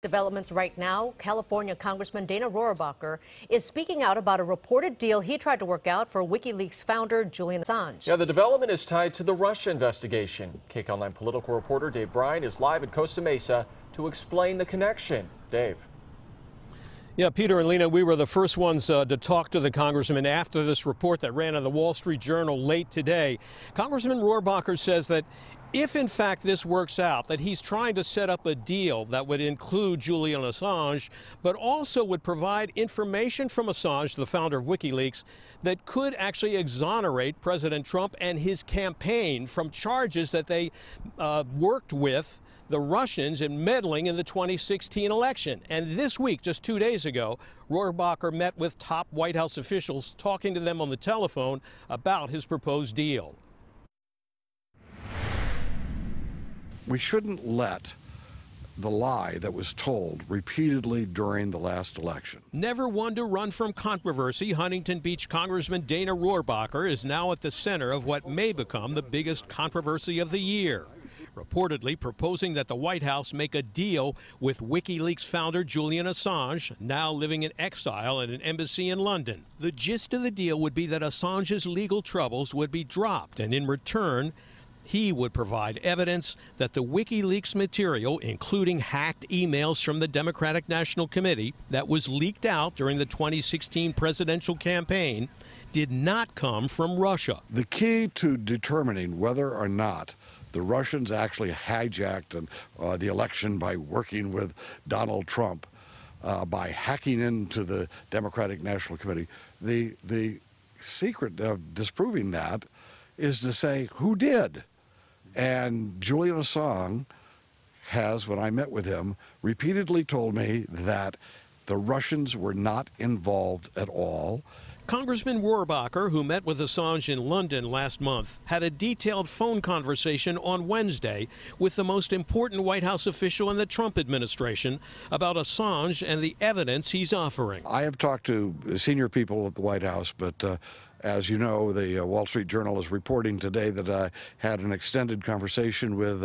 Developments right now, California Congressman Dana Rohrabacher is speaking out about a reported deal he tried to work out for WikiLeaks founder Julian Assange. Yeah, the development is tied to the Russia investigation. KCAL 9 political reporter Dave Bryan is live in Costa Mesa to explain the connection. Dave. Yeah, Peter and Lena, we were the first ones to talk to the congressman after this report that ran in the Wall Street Journal late today. Congressman Rohrabacher says that if, in fact, this works out, that he's trying to set up a deal that would include Julian Assange, but also would provide information from Assange, the founder of WikiLeaks, that could actually exonerate President Trump and his campaign from charges that they worked with the Russians in meddling in the 2016 election. And this week, just 2 days ago, Rohrabacher met with top White House officials, talking to them on the telephone about his proposed deal. We shouldn't let the lie that was told repeatedly during the last election. Never one to run from controversy, Huntington Beach Congressman Dana Rohrabacher is now at the center of what may become the biggest controversy of the year, reportedly proposing that the White House make a deal with WikiLeaks founder Julian Assange, now living in exile at an embassy in London. The gist of the deal would be that Assange's legal troubles would be dropped, and in return, he would provide evidence that the WikiLeaks material, including hacked emails from the Democratic National Committee that was leaked out during the 2016 presidential campaign, did not come from Russia. The key to determining whether or not the Russians actually hijacked the election by working with Donald Trump, by hacking into the Democratic National Committee, the secret of disproving that is to say who did. And Julian Assange has, when I met with him, repeatedly told me that the Russians were not involved at all. Congressman Rohrabacher, who met with Assange in London last month, had a detailed phone conversation on Wednesday with the most important White House official in the Trump administration about Assange and the evidence he's offering. I have talked to senior people at the White House, but as you know, the Wall Street Journal is reporting today that I had an extended conversation with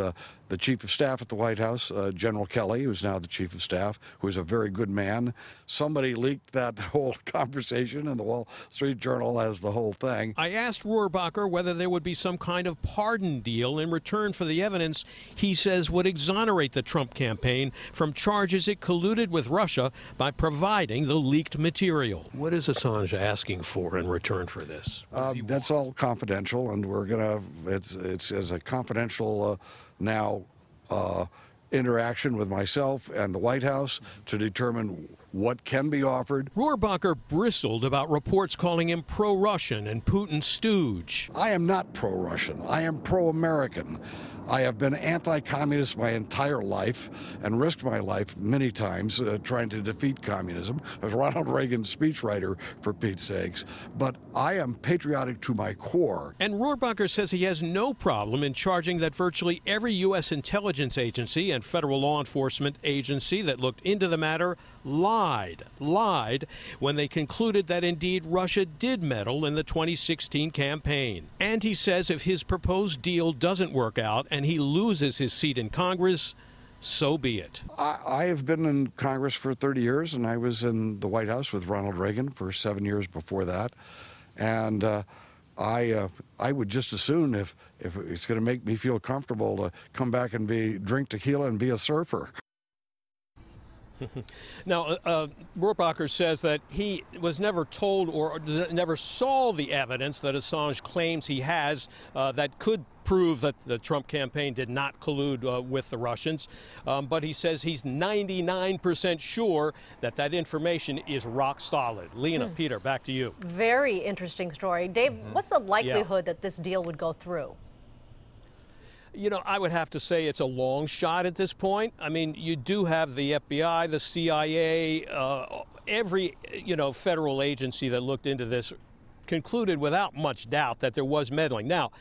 the Chief of Staff at the White House, General Kelly, who's now the Chief of Staff, who is a very good man. Somebody leaked that whole conversation, and the Wall Street Journal has the whole thing. I asked Rohrabacher whether there would be some kind of pardon deal in return for the evidence he says would exonerate the Trump campaign from charges it colluded with Russia by providing the leaked material. What is Assange asking for in return for this? That's all confidential, and we're gonna. It's a confidential now interaction with myself and the White House to determine what can be offered. Rohrabacher bristled about reports calling him pro-Russian and Putin's stooge. I am not pro-Russian. I am pro-American. I have been anti-communist my entire life and risked my life many times trying to defeat communism. I was Ronald Reagan's speechwriter, for Pete's sakes. But I am patriotic to my core. And Rohrabacher says he has no problem in charging that virtually every U.S. intelligence agency and federal law enforcement agency that looked into the matter lied when they concluded that indeed Russia did meddle in the 2016 campaign. And he says if his proposed deal doesn't work out and he loses his seat in Congress, so be it. I have been in Congress for 30 years, and I was in the White House with Ronald Reagan for 7 years before that. And I would just as soon, if it's going to make me feel comfortable, to come back and drink tequila and be a surfer. Now, Rohrabacher says that he was never told or never saw the evidence that Assange claims he has that could prove that the Trump campaign did not collude with the Russians. But he says he's 99% sure that that information is rock solid. Lena, Peter, back to you. Very interesting story. Dave, what's the likelihood that this deal would go through? You know, I would have to say it's a long shot at this point. I mean, you do have the FBI, the CIA, every, federal agency that looked into this concluded without much doubt that there was meddling. Now,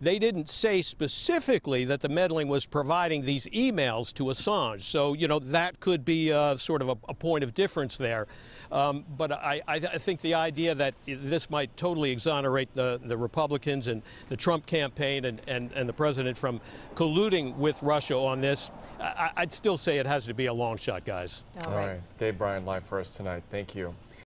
they didn't say specifically that the meddling was providing these emails to Assange. So, you know, that could be sort of a point of difference there. But I think the idea that this might totally exonerate the Republicans and the Trump campaign and the president from colluding with Russia on this, I'd still say it has to be a long shot, guys. All right. Dave Bryant live for us tonight. Thank you.